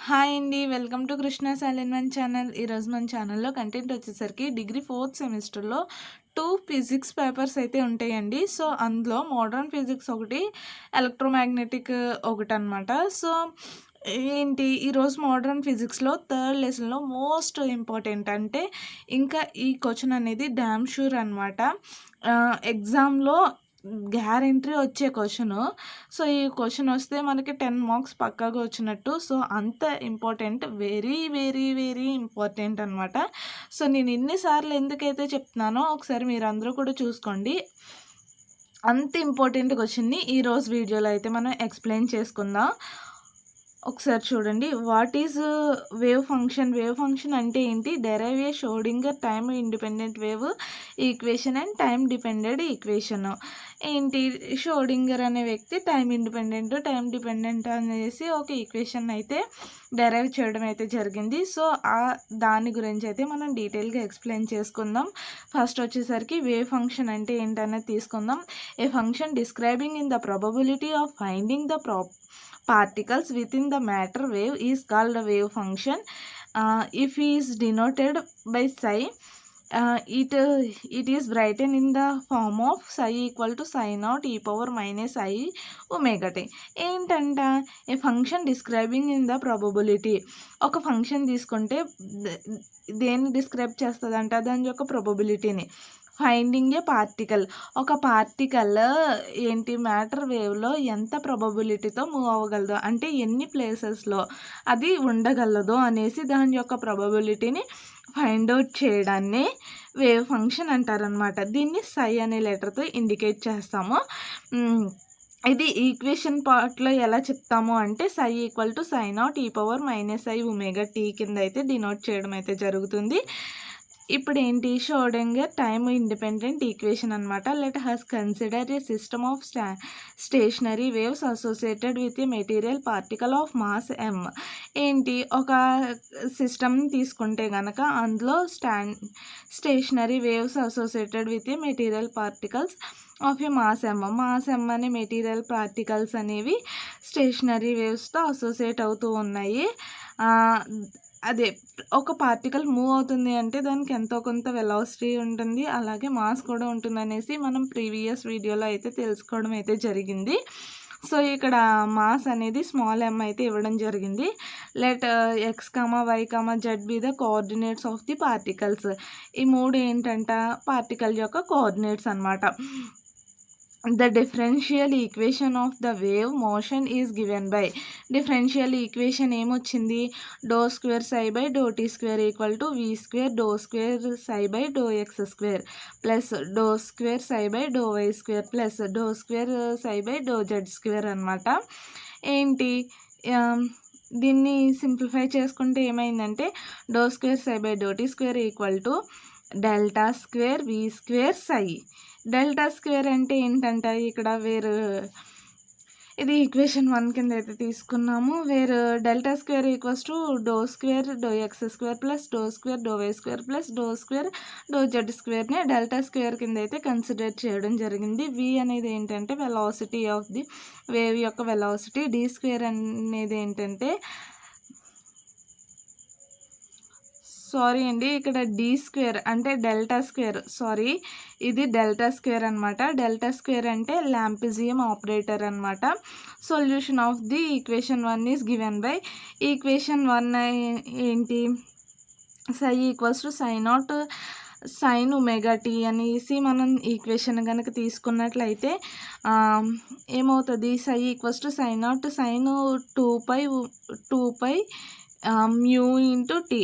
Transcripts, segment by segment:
Hi అండి. Welcome to Krishna silent channel. ఈరోజు మన ఛానల్లో కంటెంట్ వచ్చేసరికి డిగ్రీ 4th సెమిస్టర్లో 2 ఫిజిక్స్ పేపర్స్ అయితే ఉంటాయండి. సో, అందులో మోడర్న్ ఫిజిక్స్ ఒకటి, ఎలక్ట్రోమాగ్నెటిక్ ఒకటనమాట. సో, ఈరోజు మోడర్న్ ఫిజిక్స్‌లో థర్డ్ లెసన్‌లో మోస్ట్ ఇంపార్టెంట్ అంటే ఇంకా ఈ క్వెషన్ అనేది డామ్ షూర్ అనమాట. ఎగ్జామ్‌లో గ్యారంటీ వచ్చే క్వెషను. సో, ఈ క్వెషన్ వస్తే మనకి 10 మార్క్స్ పక్కాగా వచ్చినట్టు. సో, అంత important. Very, very, very important అనమాట. సో, నేను ఇన్ని సార్లు ఎందుకైతే చెప్తున్నానో ఒకసారి మీరందరూ కూడా చూసుకోండి. అంత ఇంపార్టెంట్ క్వెషన్‌ని ఈరోజు వీడియోలో అయితే మనం ఎక్స్‌ప్లెయిన్ చేసుకుందాం. ఒకసారి చూడండి. What is wave function? Wave function అంటే ఏంటి? Derive A Schrodinger time independent wave equation and time dependent equation. ఏంటి? ష్రోడింగర్ అనే వ్యక్తి టైమ్ డిపెండెంట్ అనేసి ఒక ఈక్వేషన్ అయితే డెరైవ్ చేయడం అయితే జరిగింది. సో, దాని గురించి అయితే మనం డీటెయిల్గా ఎక్స్ప్లెయిన్ చేసుకుందాం. ఫస్ట్ వచ్చేసరికి వేవ్ ఫంక్షన్ అంటే ఏంటనేది తీసుకుందాం. A function describing in the probability of finding the particles within the matter wave is called a wave function. If is denoted by psi, it is written in the form of psi equal to psi naught e power minus I omega t. ఏంటంట? A function describing in the probability. ఒక function తీసుకుంటే దేన్ని describe చేస్తుందంట? దాని యొక్క ప్రాబబిలిటీని. Finding a particle. ఒక particle matter వేవ్లో ఎంత ప్రాబబిలిటీతో మూవ్ అవ్వగలదో, అంటే ఎన్ని ప్లేసెస్లో అది ఉండగలదో అనేసి దాని యొక్క ప్రాబబిలిటీని ఫైండ్ అవుట్ చేయడాన్ని వేవ్ ఫంక్షన్ అంటారనమాట. దీన్ని సై అనే లెటర్తో ఇండికేట్ చేస్తాము. ఇది ఈక్వేషన్ పార్ట్లో ఎలా చెప్తాము అంటే psi equal to psi naught e power minus i omega t కింద అయితే డినోట్ చేయడం అయితే జరుగుతుంది. ఇప్పుడు ఏంటి? ష్రోడింగర్ టైమ్ ఇండిపెండెంట్ ఈక్వేషన్ అనమాట. Let us consider a system of stationary waves associated with a material particle of mass m. ఏంటి? ఒక సిస్టమ్ తీసుకుంటే కనుక అందులో stationary waves associated with a material particles of a mass m అనే material particles అనేవి stationary వేవ్స్తో associate అవుతూ ఉన్నాయి. అదే ఒక పార్టికల్ మూవ్ అవుతుంది అంటే దానికి ఎంతో కొంత వెలాసిటీ ఉంటుంది, అలాగే మాస్ కూడా ఉంటుందనేసి మనం ప్రీవియస్ వీడియోలో అయితే తెలుసుకోవడం అయితే జరిగింది. సో, ఇక్కడ మాస్ అనేది స్మాల్ ఎమ్ అయితే ఇవ్వడం జరిగింది. Let x y z be the coordinates of the particles. ఈ మూడు ఏంటంట? పార్టికల్ యొక్క కోఆర్డినేట్స్ అనమాట. The differential equation of the wave motion is given by. differential equation ఏమొచ్చింది? Do square psi by do t square equal to v square do square psi by do x square plus do square psi by do y square plus do square psi by do z square అనమాట. ఏంటి? దీన్ని simplify చేసుకుంటే ఏమైందంటే do square psi by do t square equal to delta square v square psi. Delta square అంటే ఏంటంట? ఇక్కడ ఇది equation 1 కింద అయితే తీసుకున్నాము. Delta square equals to doe square doe x square plus do square doe y square plus do square doe z స్క్వేర్ని delta square కింద అయితే కన్సిడర్ చేయడం జరిగింది. వి అనేది ఏంటంటే వెలాసిటీ ఆఫ్ ది వేవ్ యొక్క వెలాసిటీ. డి స్క్వేర్ అనేది ఏంటంటే సారీ అండి, ఇక్కడ డి స్క్వేర్ అంటే డెల్టా స్క్వేర్, సారీ ఇది డెల్టా స్క్వేర్ అనమాట. డెల్టా స్క్వేర్ అంటే ల్యాంపిజియం ఆపరేటర్ అనమాట. Solution of the equation 1 is given by. Equation 1 ఏంటి? సై equals to psi naught sine omega t అనేసి మనం ఈక్వేషన్ కనుక తీసుకున్నట్లయితే ఏమవుతుంది? Psi equals to psi naught sine 2π mu into t.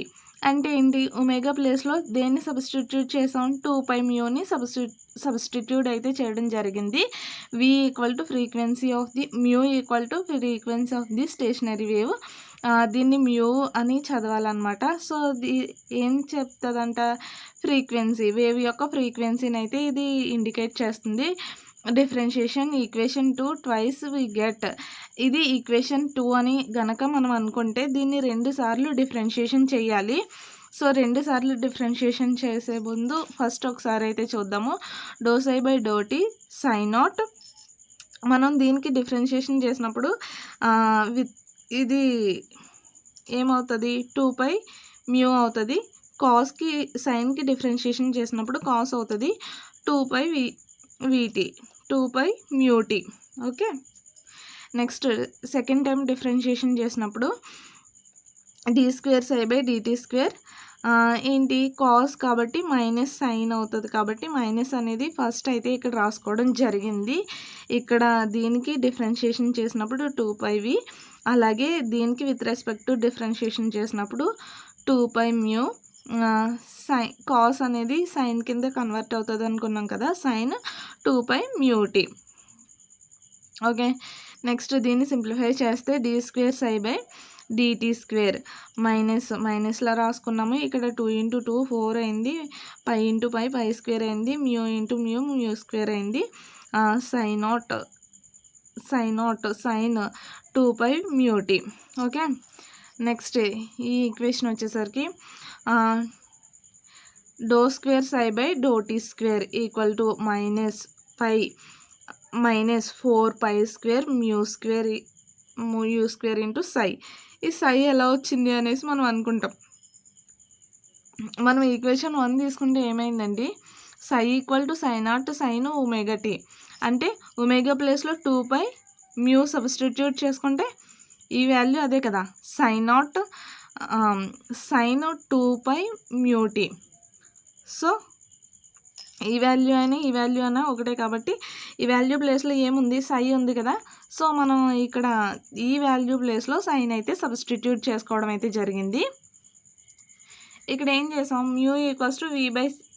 అంటే ఏంటి? ఒమేగా ప్లేస్లో దేన్ని సబ్స్టిట్యూట్ చేసాం? 2π మ్యూని సబ్స్టిట్యూట్ అయితే చేయడం జరిగింది. V equal to frequency of the mu equal to frequency of the stationary wave. దీన్ని మ్యూ అని చదవాలన్నమాట. సో, ఏం చెప్తుందంట? ఫ్రీక్వెన్సీ, వేవ్ యొక్క ఫ్రీక్వెన్సీని అయితే ఇది ఇండికేట్ చేస్తుంది. Differentiation equation 2 twice we get. ఇది ఈక్వేషన్ 2 అని గనక మనం అనుకుంటే దీన్ని 2 సార్లు డిఫరెన్షియేషన్ చేయాలి. సో 2 సార్లు డిఫరెన్షియేషన్ చేసే ముందు ఫస్ట్ ఒకసారి అయితే చూద్దాము. Do psi by do t psi naught. మనం దీనికి డిఫరెన్షియేషన్ చేసినప్పుడు ఇది ఏమవుతుంది 2π మ్యూ అవుతుంది. కాస్కి సైన్కి డిఫరెన్షియేషన్ చేసినప్పుడు కాస్ అవుతుంది 2π v t 2π mu t. Okay, next second time differentiation చేసినప్పుడు d²ψ/dt² ఏంటి కాస్ కాబట్టి మైనస్ సైన్ అవుతుంది. కాబట్టి మైనస్ అనేది ఫస్ట్ అయితే ఇక్కడ రాసుకోవడం జరిగింది. ఇక్కడ దీనికి డిఫరెన్షియేషన్ చేసినప్పుడు 2πv, అలాగే దీనికి విత్ రెస్పెక్ట్ టు డిఫరెన్షియేషన్ చేసినప్పుడు 2π మ్యూ. కాస్ అనేది సైన్ కింద కన్వర్ట్ అవుతుంది అనుకున్నాం కదా, సైన్ 2π మ్యూటీ. ఓకే, నెక్స్ట్ దీన్ని సింప్లిఫై చేస్తే d²ψ/dt² మైనస్లా రాసుకున్నాము. ఇక్కడ 2 × 2 4 అయింది, π × π π² అయింది, మ్యూ × మ్యూ μ² అయింది. Sine 2π mu t. ఓకే, నెక్స్ట్ ఈ ఈక్వేషన్ వచ్చేసరికి d²ψ/dt² -4π² μ² ఇంటూ సై. ఈ సై ఎలా వచ్చింది అనేసి మనం అనుకుంటాం. మనం ఈక్వేషన్ 1 తీసుకుంటే ఏమైందండి, సై = sin0 sin ωt అంటే ఒమేగా ప్లేస్లో 2π మ్యూ సబ్స్టిట్యూట్ చేసుకుంటే ఈ వాల్యూ అదే కదా, sin0 sin 2π మ్యూటీ. సో ఈ వాల్యూ అయినా ఒకటే కాబట్టి ఈ వాల్యూ ప్లేస్లో ఏముంది, సై ఉంది కదా. సో మనం ఇక్కడ ఈ వాల్యూ ప్లేస్లో సైన్ అయితే సబ్స్టిట్యూట్ చేసుకోవడం అయితే జరిగింది. ఇక్కడ ఏం చేసాం, మ్యూ =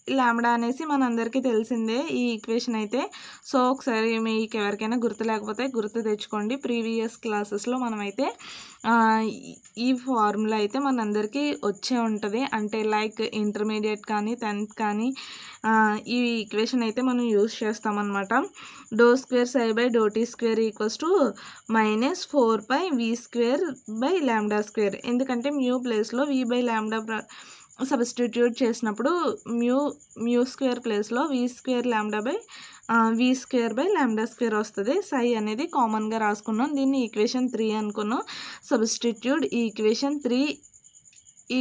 v/λ అనేసి మనందరికీ తెలిసిందే ఈ ఈక్వేషన్ అయితే. సో ఒకసారి మీకు ఎవరికైనా గుర్తు లేకపోతే గుర్తు తెచ్చుకోండి. ప్రీవియస్ క్లాసెస్లో మనమైతే ఈ ఫార్ములా అయితే మనందరికీ వచ్చే ఉంటుంది. అంటే లైక్ ఇంటర్మీడియట్ కానీ 10th కానీ ఈ ఈక్వేషన్ అయితే మనం యూజ్ చేస్తామన్నమాట. d²ψ/dt² -4πv²/λ². ఎందుకంటే మ్యూ ప్లేస్లో v/λ సబ్స్టిట్యూట్ చేసినప్పుడు μ² ప్లేస్లో v²/λ² వస్తుంది. సై అనేది కామన్గా రాసుకున్నాం. దీన్ని ఈక్వేషన్ 3 అనుకున్నాం. Substitute equation 3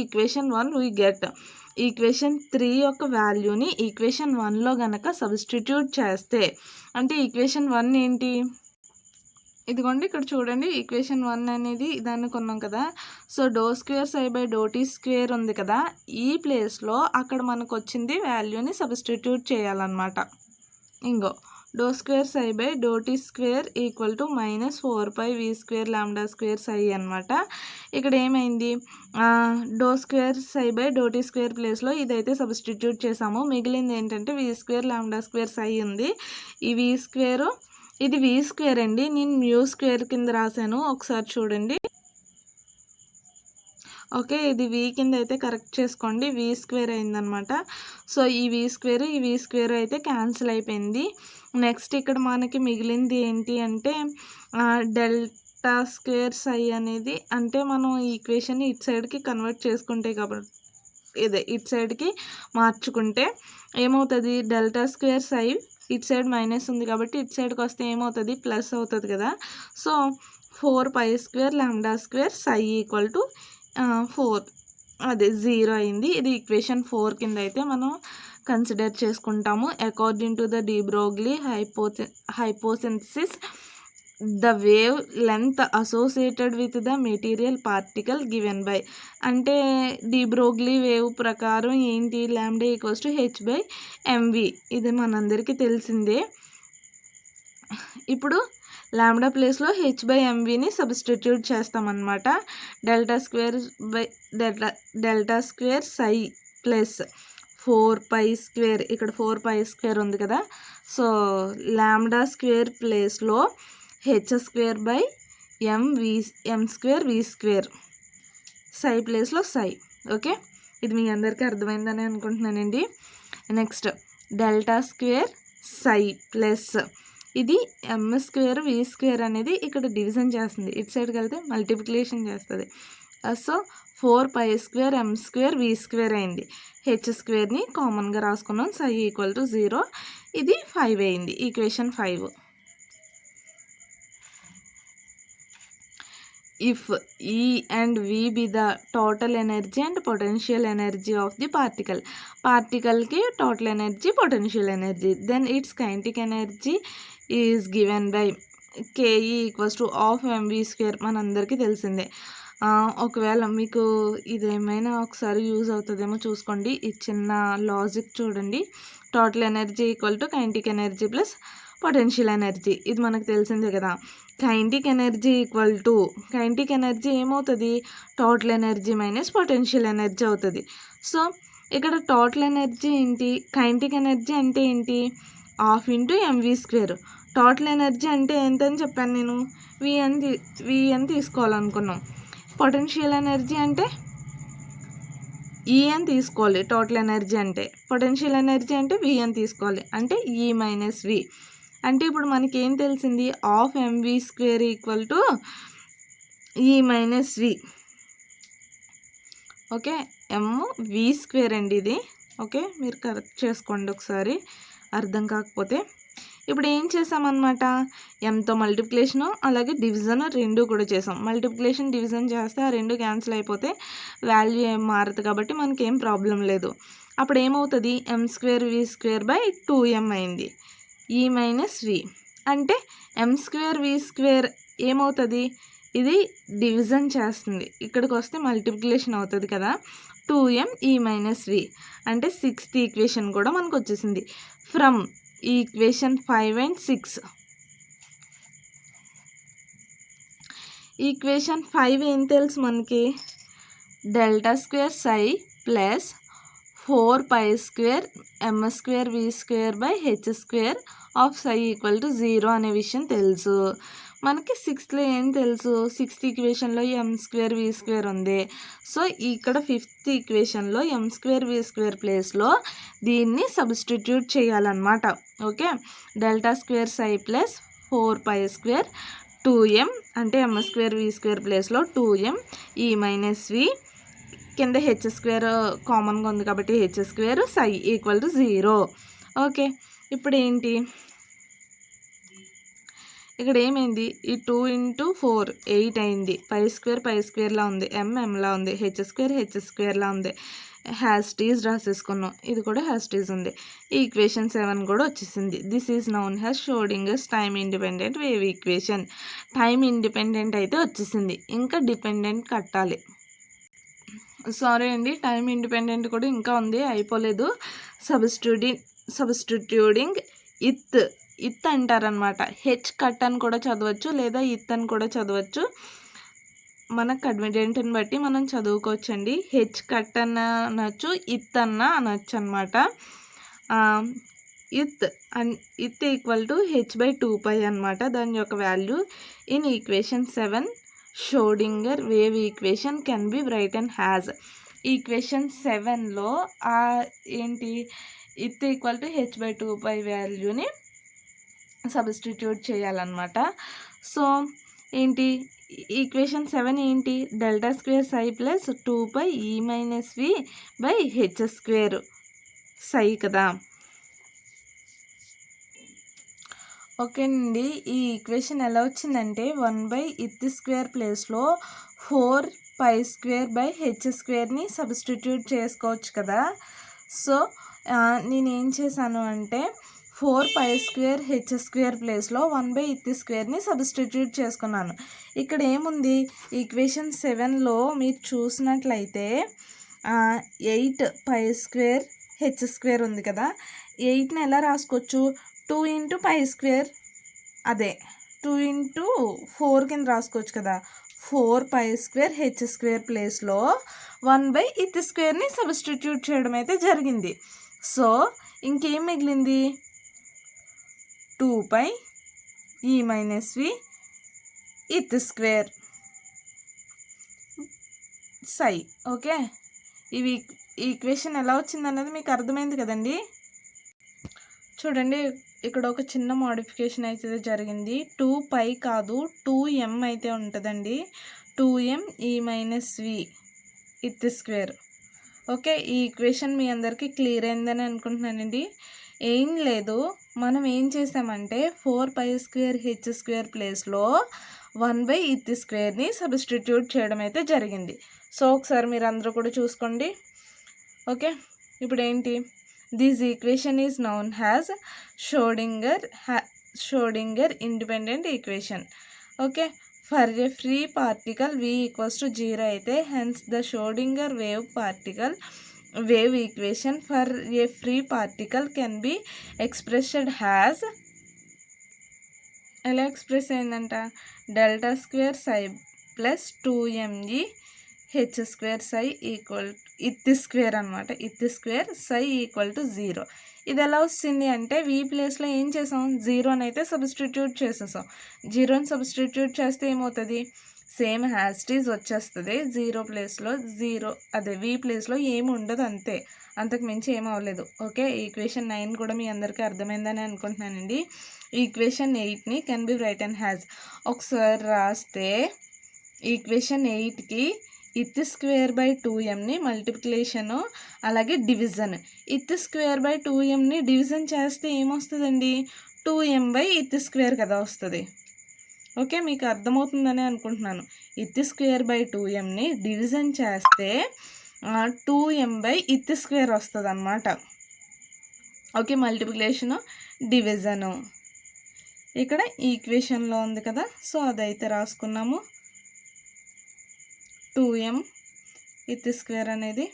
equation 1 we get. Equation 3 యొక్క వాల్యూని ఈక్వేషన్ 1లో గనక సబ్స్టిట్యూట్ చేస్తే, అంటే ఈక్వేషన్ 1 ఏంటి, ఇదిగోండి ఇక్కడ చూడండి. ఈక్వేషన్ 1 అనేది దాన్ని కొన్నాం కదా. సో d²ψ/dt² ఉంది కదా, ఈ ప్లేస్లో అక్కడ మనకు వచ్చింది వాల్యూని సబ్స్టిట్యూట్ చేయాలన్నమాట. ఇంకో d²ψ/dt² -4πv²λ² సై అనమాట. ఇక్కడ ఏమైంది, d²ψ/dt² ప్లేస్లో ఇదైతే సబ్స్టిట్యూట్ చేసాము. మిగిలింది ఏంటంటే v²λ² సై ఉంది. ఈ v² ఇది v² అండి, నేను μ² కింద రాశాను, ఒకసారి చూడండి. ఓకే, ఇది v కింద అయితే కరెక్ట్ చేసుకోండి, v² అయిందనమాట. సో ఈ v² అయితే క్యాన్సిల్ అయిపోయింది. నెక్స్ట్ ఇక్కడ మనకి మిగిలింది ఏంటి అంటే d² సై అనేది, అంటే మనం ఈ ఈక్వేషన్ ఇటు సైడ్కి కన్వర్ట్ చేసుకుంటే కాబట్టి ఇటు సైడ్కి మార్చుకుంటే ఏమవుతుంది, d² సై ఇటు సైడ్ మైనస్ ఉంది కాబట్టి ఇటు సైడ్కి వస్తే ఏమవుతుంది, ప్లస్ అవుతుంది కదా. సో 4π²λ² సై = 4 అదే 0 అయింది. ఇది ఈక్వేషన్ 4 కింద అయితే మనం కన్సిడర్ చేసుకుంటాము. According to the de Broglie hypothesis the wave length associated with the material particle given by, అంటే డి బ్రోగ్లీ వేవ్ ప్రకారం ఏంటి, λ = h/mv. ఇది మనందరికీ తెలిసిందే. ఇప్పుడు లాంబ్డా ప్లేస్లో h/mvని సబ్స్టిట్యూట్ చేస్తామన్నమాట. d² సై ప్లస్ 4π² ఇక్కడ 4π² ఉంది కదా. సో λ² ప్లేస్లో h²/m²v² సై ప్లేస్లో సై. ఓకే, ఇది మీ అందరికీ అర్థమైందని అనుకుంటున్నానండి. నెక్స్ట్ d² సై ప్లస్ ఇది m²v² అనేది ఇక్కడ డివిజన్ చేస్తుంది, ఇటు సైడ్కి వెళ్తే మల్టిప్లికేషన్ చేస్తుంది. సో 4π²m²v² అయింది. h²ని కామన్గా రాసుకున్నాం, సై = 0. ఇది 5 అయింది, equation 5. if E and V be the total energy and potential energy of the particle ki total energy potential energy, then its kinetic energy is given by ke equals to half mv square. మనందరికీ తెలిసిందే. ఒకవేళ మీకు ఇదేమైనా ఒకసారి use అవుతుందేమో చూసుకోండి. ఈ చిన్న లాజిక్ చూడండి. Total energy equal to kinetic energy plus potential energy, ఇది మనకు తెలిసిందే కదా. Kinetic energy equal to kinetic energy ఏమవుతుంది, total energy minus potential energy అవుతుంది. సో ఇక్కడ టోటల్ ఎనర్జీ ఏంటి, కైనెటిక్ ఎనర్జీ అంటే ఏంటి, half into m v square. Total energy అంటే ఎంతని చెప్పాను నేను, వి అని తీసుకోవాలనుకున్నాం. పొటెన్షియల్ ఎనర్జీ అంటే ఈ అని తీసుకోవాలి. టోటల్ ఎనర్జీ అంటే పొటెన్షియల్ ఎనర్జీ అంటే వి అని తీసుకోవాలి, అంటే ఈ మైనస్ వి. అంటే ఇప్పుడు మనకి ఏం తెలిసింది, half m v square equal to e minus v. Okay, v square అండి ఇది. ఓకే, మీరు కరెక్ట్ చేసుకోండి ఒకసారి అర్థం కాకపోతే. ఇప్పుడు ఏం చేసామన్నమాట, ఎంతో మల్టిప్లికేషను అలాగే డివిజన్ రెండు కూడా చేసాం. మల్టిప్లికేషన్ డివిజన్ చేస్తే ఆ రెండు క్యాన్సిల్ అయిపోతే వాల్యూ ఏం మారదు కాబట్టి మనకేం ప్రాబ్లం లేదు. అప్పుడు ఏమవుతుంది, m square v square by 2m అయింది, ఈ మైనస్ వి. అంటే ఎం స్క్వేర్ వి స్క్వేర్ ఏమవుతుంది, ఇది డివిజన్ చేస్తుంది, ఇక్కడికి వస్తే మల్టిప్లికేషన్ అవుతుంది కదా. 2m ఈ మైనస్ వి అంటే 6th ఈక్వేషన్ కూడా మనకు వచ్చేసింది ఫ్రమ్ ఈక్వేషన్ 5 and 6. ఈక్వేషన్ 5 ఏం తెలుసు మనకి, delta square psi plus 4π square m square v square by h square of psi equal to 0 అనే విషయం తెలుసు మనకి. 6లో ఏం తెలుసు, 6th ఈక్వేషన్లో ఎం స్క్వేర్ వి స్క్వేర్ ఉంది. సో ఇక్కడ 5th ఈక్వేషన్లో m square v square ప్లేస్లో దీన్ని సబ్స్టిట్యూట్ చేయాలన్నమాట. Okay, delta square psi plus 4π square 2m అంటే ఎం స్క్వేర్ వి స్క్వేర్ ప్లేస్లో 2m ఈ మైనస్ వి, కింద హెచ్ స్క్వేర్ కామన్గా ఉంది కాబట్టి H square psi equal to 0. Okay, ఇప్పుడు ఏంటి, ఇక్కడ ఏమైంది, ఈ 2 × 4 8 అయింది, పై స్క్వేర్లా ఉంది, ఎంలా ఉంది, హెచ్ స్క్వేర్లా ఉంది. హ్యాస్టీస్ రాసేసుకున్నాం, ఇది కూడా హ్యాస్టీస్ ఉంది. ఈక్వేషన్ 7 కూడా వచ్చేసింది. This is known as Schrodinger's time independent wave equation. Time independent అయితే వచ్చేసింది, ఇంకా డిపెండెంట్ కట్టాలి. సారీ అండి, టైమ్ ఇండిపెండెంట్ కూడా ఇంకా ఉంది, అయిపోలేదు. సబ్స్టిట్యూటింగ్ ఇత్ అంటారనమాట. హెచ్ కట్ అని కూడా చదవచ్చు లేదా ఇత్ అని కూడా చదవచ్చు, మన కన్వీనియంట్ని బట్టి మనం చదువుకోవచ్చండి. హెచ్ కట్ అన్న అనొచ్చు, ఇత్ అన్న అనొచ్చు అనమాట. ఇత్ ఈక్వల్ టు h/2π అనమాట దాని యొక్క వాల్యూ. In equation 7 Schrodinger wave equation can be written as. Equation 7లో ఏంటి, ఇత్ ఈక్వల్ టు h/2π వాల్యూని సబ్స్టిట్యూట్ చేయాలన్నమాట. సో ఏంటి, ఈక్వేషన్ 7 ఏంటి, delta square psi plus 2π e minus v by h square psi కదా. ఓకే అండి, ఈ ఈక్వేషన్ ఎలా వచ్చిందంటే 1/ఇత్ స్క్వేర్ ప్లేస్లో 4π స్క్వేర్ బై హెచ్ స్క్వేర్ని సబ్స్టిట్యూట్ చేసుకోవచ్చు కదా. సో నేనేం చేశాను అంటే 4π స్క్వేర్ హెచ్ స్క్వేర్ ప్లేస్లో 1/ఇత్ స్క్వేర్ని సబ్స్టిట్యూట్ చేసుకున్నాను. ఇక్కడ ఏముంది, ఈక్వేషన్ 7లో మీరు చూసినట్లయితే 8π స్క్వేర్ హెచ్ స్క్వేర్ ఉంది కదా. 8ని ఎలా రాసుకోవచ్చు, 2 × π స్క్వేర్, అదే 2 × 4 కింద రాసుకోవచ్చు కదా. 4π స్క్వేర్ హెచ్ స్క్వేర్ ప్లేస్లో 1/ఇత్ స్క్వేర్ని సబ్స్టిట్యూట్ చేయడం అయితే జరిగింది. సో ఇంకేం మిగిలింది, 2π ఈ మైనస్ వి ఇత్ స్క్వేర్ సై. ఓకే, ఇవి ఈక్వేషన్ ఎలా వచ్చిందన్నది మీకు అర్థమైంది కదండి. చూడండి, ఇక్కడ ఒక చిన్న మోడిఫికేషన్ అయితే జరిగింది. 2π కాదు 2m అయితే ఉంటుందండి. 2m ఈ మైనస్ వి ఇత్ స్క్వేర్. ఓకే, ఈ ఈక్వేషన్ మీ అందరికీ క్లియర్ అయిందని అనుకుంటున్నానండి. ఏం లేదు, మనం ఏం చేసామంటే 4π స్క్వేర్ హెచ్ స్క్వేర్ ప్లేస్లో 1/ఇత్ స్క్వేర్ని సబ్స్టిట్యూట్ చేయడం అయితే జరిగింది. సో ఒకసారి మీరు అందరూ కూడా చూసుకోండి. ఓకే, ఇప్పుడు ఏంటి, this equation is known as Schrodinger independent equation. Okay, for a free particle v = 0 అయితే hence the Schrodinger wave equation for a free particle can be expressed as, ఎలా ఎక్స్ప్రెస్ అయిందంట, ∇2 ψ plus 2me h2 ψ equal ఇత్ square అనమాట. ఇత్ square ψ = 0. ఇది ఎలా వస్తుంది అంటే v ప్లేస్లో ఏం చేసాం, 0 అయితే సబ్స్టిట్యూట్ చేసేసాం. 0ని సబ్స్టిట్యూట్ చేస్తే ఏమవుతుంది, సేమ్ హ్యాస్టీజ్ వచ్చేస్తుంది. 0 ప్లేస్లో 0, అదే v ప్లేస్లో ఏమి ఉండదు, అంతే, అంతకు మించి ఏం అవ్వలేదు. ఓకే, ఈక్వేషన్ 9 కూడా మీ అందరికీ అర్థమైందని అనుకుంటున్నానండి. ఈక్వేషన్ 8ని కెన్ బి రైటన్ హ్యాజ్, ఒకసారి రాస్తే ఈక్వేషన్ 8కి ఇత్ స్క్వేర్ బై 2mని మల్టిప్లికేషను అలాగే డివిజన్. ఇత్ స్క్వేర్ బై 2mని డివిజన్ చేస్తే ఏమొస్తుందండి, 2m/ఇత్ స్క్వేర్ కదా వస్తుంది. ఓకే, మీకు అర్థమవుతుందని అనుకుంటున్నాను. ఇత్ స్క్వేర్ బై 2mని డివిజన్ చేస్తే 2m/ఇత్ స్క్వేర్ వస్తుంది అనమాట. ఓకే, మల్టిప్లికేషను డివిజను ఇక్కడ ఈక్వేషన్లో ఉంది కదా, సో అదైతే రాసుకున్నాము. 2m ఇత్ స్క్వేర్ అనేది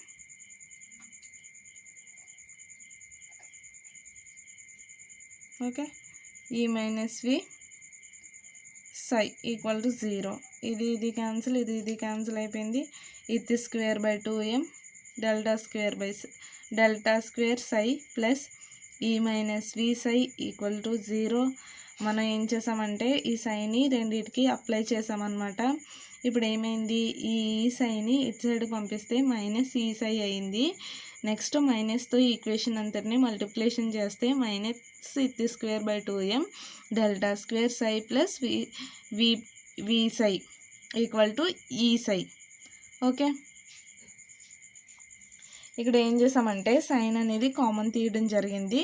ఓకే, e - v ψ = 0. ఇది క్యాన్సిల్, ఇది క్యాన్సిల్ అయిపోయింది. ఇత్ square by 2m ∇2 ψ plus e - v ψ = 0. మనం ఏం చేసామంటే ఈ సైని రెండింటికి అప్లై చేసామన్నమాట. ఇప్పుడు ఏమైంది, ఈ సైని ఇటు సైడ్ పంపిస్తే -ఈ సై అయింది. నెక్స్ట్ మైనస్తో ఈక్వేషన్ అంతటిని మల్టిప్లికేషన్ చేస్తే -ఇత్ square by 2m ∇2 ψ plus v ψ = ఈ సై. ఓకే, ఇక్కడ ఏం చేసామంటే సైన్ అనేది కామన్ తీయడం జరిగింది.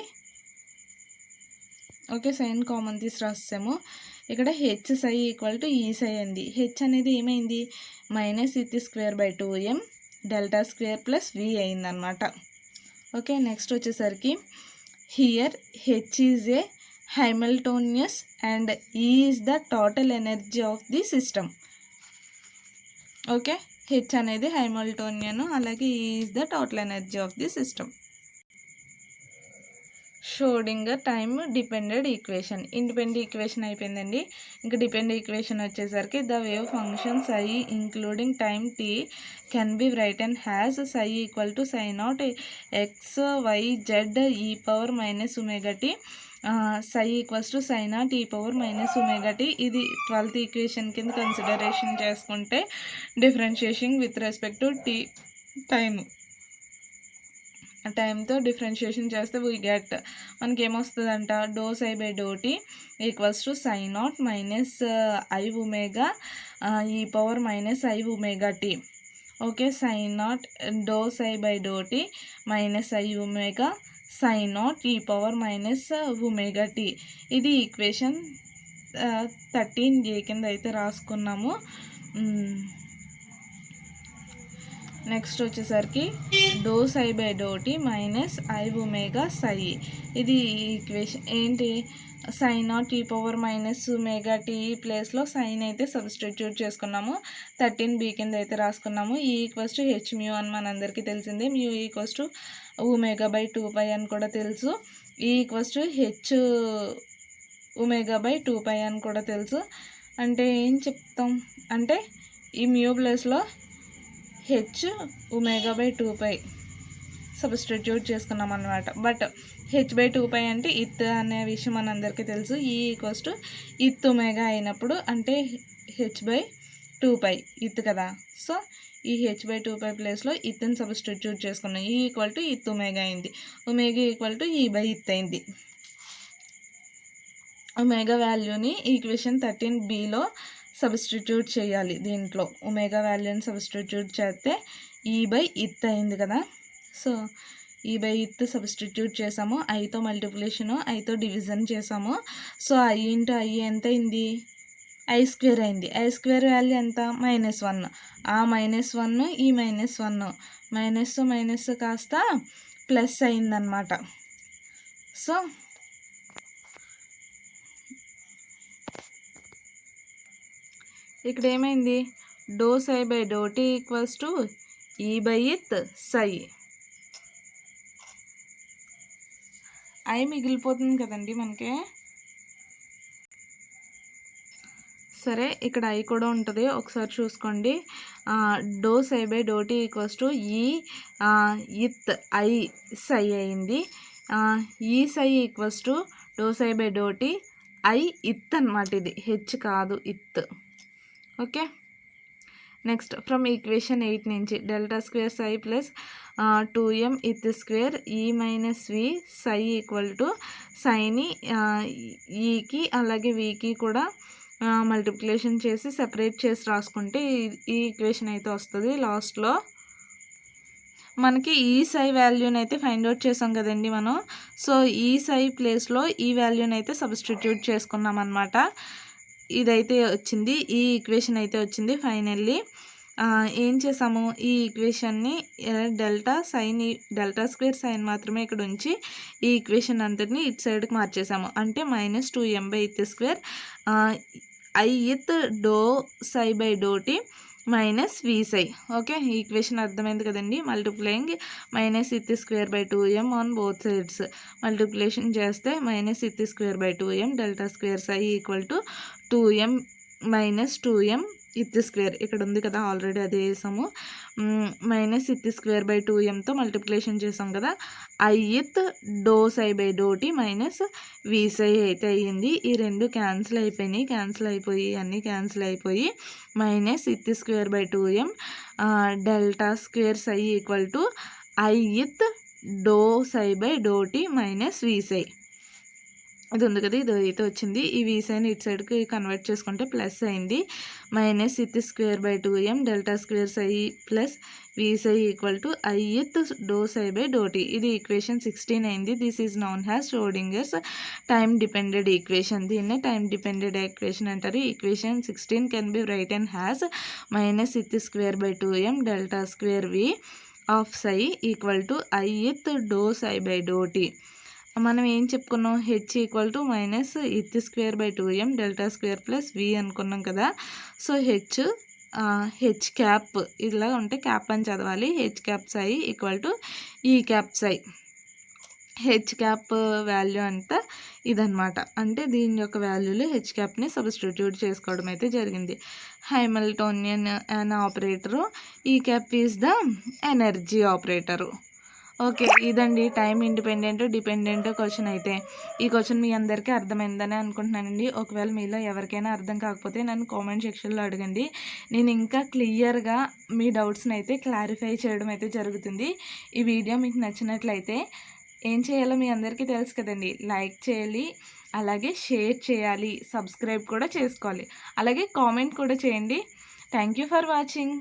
ఓకే, సైన్ కామన్ తీసి రాసాము. ఇక్కడ హెచ్ ψ = ఈ సై అంది. హెచ్ అనేది ఏమైంది, -ఇత్ square by 2m ∇2 plus v అయిందనమాట. ఓకే, నెక్స్ట్ వచ్చేసరికి here H is a Hamiltonians and E is the total energy of the system. Okay, H అనేది హైమిల్టోనియన్, అలాగే E is the total energy of the system. Schrodinger time dependent equation, independent equation అయిపోయిందండి. ఇంకా dependent equation వచ్చేసరికి the wave function ψ including time t can be written as ψ = ψ0 x y z e⁻ -ωt ψ = ψ0 e⁻ ωt. ఇది 12th equation కింద consideration చేసుకుంటే differentiation with respect to t టైంతో differentiation చేస్తే we get, మనకి ఏమొస్తుందంట, ∂ψ/∂t = ψ0 - iω e⁻−iωt. Okay, ψ0 ∂ψ/∂t -iω ψ0 e⁻−ωt. ఇది equation 13a కింద అయితే రాసుకున్నాము. నెక్స్ట్ వచ్చేసరికి ∂ψ/∂t -iω ψ, ఇది ఈక్వేషన్ ఏంటి, ψ0 e⁻−ωt ప్లేస్లో సైన్ అయితే సబ్స్టిట్యూట్ చేసుకున్నాము. 13b కింద అయితే రాసుకున్నాము. ఈ = hμ అని మనందరికీ తెలిసిందే. μ = ω/2π అని కూడా తెలుసు. ఈ = hω/2π అని కూడా తెలుసు. అంటే ఏం చెప్తాం అంటే ఈ μ ప్లేస్లో hω/2π సబ్స్టిట్యూట్ చేసుకున్నాం అన్నమాట. బట్ h/2π అంటే ఇత్ అనే విషయం మనందరికీ తెలుసు. ఈ = ఇత్ ω అయినప్పుడు అంటే h/2π ఇత్ కదా, సో ఈ h/2π ప్లేస్లో ఇత్ని సబ్స్టిట్యూట్ చేసుకున్నాం. ఈ = ఇత్ ω అయింది. ω = e/ఇత్ అయింది. ω వాల్యూని ఈక్వేషన్ 13bలో సబ్స్టిట్యూట్ చేయాలి. దీంట్లో ω వాల్యూని సబ్స్టిట్యూట్ చేస్తే e/ఇత్ అయింది కదా, సో e/ఇత్ సబ్స్టిట్యూట్ చేసాము. ఐతో మల్టిప్లికేషను, ఐతో డివిజన్ చేసాము. సో i × i ఎంత అయింది, ఐ స్క్వేర్ అయింది. ఐ స్క్వేర్ వాల్యూ ఎంత? -1. ఆ -1 ఈ -1 మైనస్ మైనస్ కాస్త ప్లస్ అయిందనమాట. సో ఇక్కడ ఏమైంది? Do psi by do t equals to e by ఇత్ సై. ఐ మిగిలిపోతుంది కదండి మనకి. సరే, ఇక్కడ ఐ కూడా ఉంటుంది, ఒకసారి చూసుకోండి. Doe psi by do t equals to E ఇత్ ఐ సై అయింది. E psi equals to doe psi by do t i ఇత్ అనమాట. ఇది హెచ్ కాదు, ఇత్. ఓకే, నెక్స్ట్ ఫ్రమ్ ఈక్వేషన్ 8 నుంచి delta square psi plus 2m ఇత్ square E minus v psi equal to సైని ఈకి అలాగే వికి కూడా మల్టిప్లికేషన్ చేసి సెపరేట్ చేసి రాసుకుంటే ఈ ఈక్వేషన్ అయితే వస్తుంది. లాస్ట్లో మనకి ఈ సై వాల్యూని అయితే ఫైండ్ అవుట్ చేసాం కదండి మనం. సో ఈ సై ప్లేస్లో ఈ వాల్యూని అయితే సబ్స్టిట్యూట్ చేసుకున్నాం అనమాట. ఇదైతే వచ్చింది, ఈ ఈక్వేషన్ అయితే వచ్చింది. ఫైనల్లీ ఏం చేసాము, ఈ ఈక్వేషన్ని డెల్టా స్క్వేర్ సైన్ మాత్రమే ఇక్కడ ఉంచి ఈ ఈక్వేషన్ అంతటిని ఇటు సైడ్కి మార్చేసాము. అంటే -2m బై ఇత్ స్క్వేర్ ఐ ఇత్ do psi by do t minus v psi. Okay, ఈ ఈక్వేషన్ అర్థమైంది కదండి. మల్టిప్లయింగ్ -ఇత్ square by 2m on both sides. Multiplication చేస్తే -ఇత్ square by 2m delta square psi equal to 2m minus 2m ఇత్ square. ఇక్కడ ఉంది కదా, ఆల్రెడీ అదే వేసాము. -ఇత్ స్క్వేర్ బై 2mతో మల్టిప్లికేషన్ చేసాం కదా, ఐ ఇత్ do psi by do t minus v psi అయితే అయ్యింది. ఈ రెండు క్యాన్సిల్ అయిపోయినాయి, అన్నీ క్యాన్సిల్ అయిపోయి -ఇత్ square by 2m delta square psi equal to i ఇత్ do psi by do t minus v psi. ఇది ఉంది కదా, ఇది అయితే వచ్చింది. ఈ వి సైని ఇటు సైడ్కి కన్వర్ట్ చేసుకుంటే ప్లస్ అయింది. -ఇత్ square by 2m delta square psi plus v psi equal to i ఇత్ do psi by do t. ఇది ఈక్వేషన్ 16 అయింది. This is known as Schrödinger's time dependent equation. దీన్నే టైమ్ డిపెండెడ్ ఈక్వేషన్ అంటారు. Equation 16 can be written as -ఇత్ square by 2m delta square v of psi equal to i ఇత్ do psi by do t. మనం ఏం చెప్పుకున్నాం, h equal to -ఇత్ square by 2m delta square plus v అనుకున్నాం కదా. So H cap ఇలా ఉంటే cap అని చదవాలి. H cap psi equal to e cap psi. H cap value అంతా ఇదనమాట. అంటే దీని యొక్క వాల్యూలో హెచ్ క్యాప్ని సబ్స్టిట్యూట్ చేసుకోవడం అయితే జరిగింది. హైమిల్టోనియన్ అన్ ఆపరేటరు, ఈ cap is the energy operator. Okay, ఇదండి టైం డిపెండెంట్ క్వశ్చన్ అయితే. ఈ క్వశ్చన్ మీ అందరికీ అర్థమైందని అనుకుంటున్నానండి. ఒకవేళ మీలో ఎవరికైనా అర్థం కాకపోతే నన్ను కామెంట్ సెక్షన్లో అడగండి. నేను ఇంకా క్లియర్గా మీ డౌట్స్ని అయితే క్లారిఫై చేయడం అయితే జరుగుతుంది. ఈ వీడియో మీకు నచ్చినట్లయితే ఏం చేయాలో మీ అందరికీ తెలుసు కదండి. లైక్ చేయాలి, అలాగే షేర్ చేయాలి, సబ్స్క్రైబ్ కూడా చేసుకోవాలి, అలాగే కామెంట్ కూడా చేయండి. Thank you for watching.